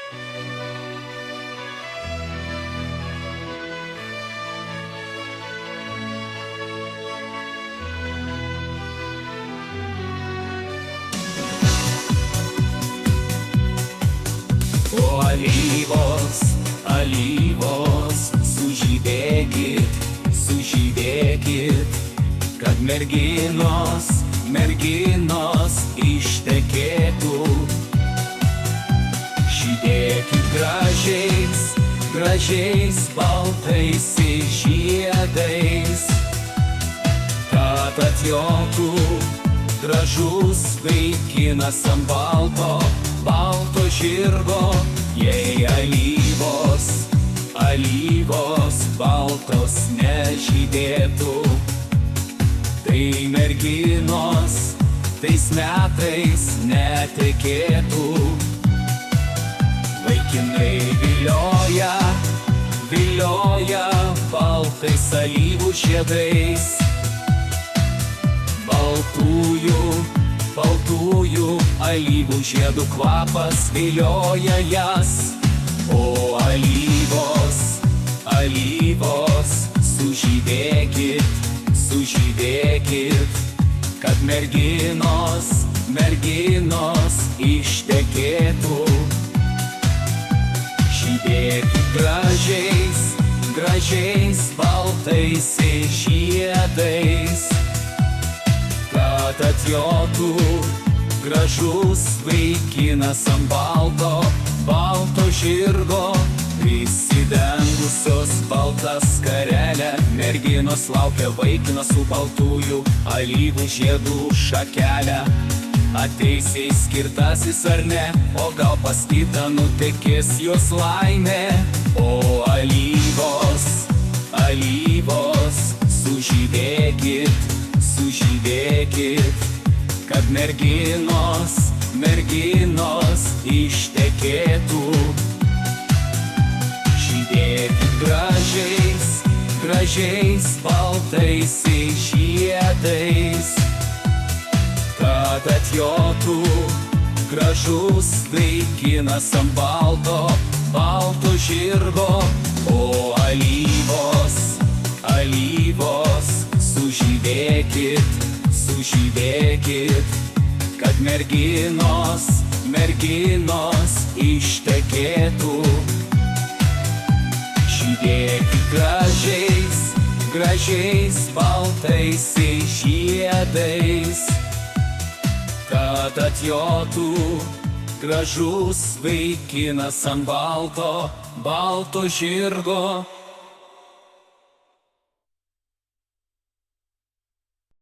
O alyvos, alyvos, sužydėkit, sužydėkit, kad merginos, merginos ištekėtų. Žydėkit gražiais, gražiais baltais žiedais, kad atjotų gražus vaikinas ant balto, balto žirgo. Jei alyvos, alyvos baltos nežydėtų, tai merginos tais metais netekėtų. Vaikinai vilioja, vilioja baltais alyvų žiedais, baltųjų, baltųjų alyvų žiedų kvapas vilioja jas. O alyvos, alyvos, sužydėkit, sužydėkit, kad merginos, merginos ištekėtų. Žydėkit gražiais, gražiais baltais žiedais, kad atjotų gražus vaikinas ant balto, balto žirgo. Prisidengusios baltą skarelę merginos laukia vaikino su baltųjų alyvų žiedų šakelę. Ateis jai skirtasis ar ne, o gal pas kitą nutekės jos laimė. O alyvos, alyvos, sužydėkit, sužydėkit, kad merginos, merginos ištekėtų. Žydėkit gražiais, gražiais baltais žiedais, kad atjotų gražus vaikinas ant balto, balto žirgo. O alyvos, alyvos, sužydėkit, sužydėkit, kad merginos, merginos ištekėtų. Žydėkit gražiais, gražiais baltais žiedais, kad atjotų gražus vaikinas ant balto, balto žirgo.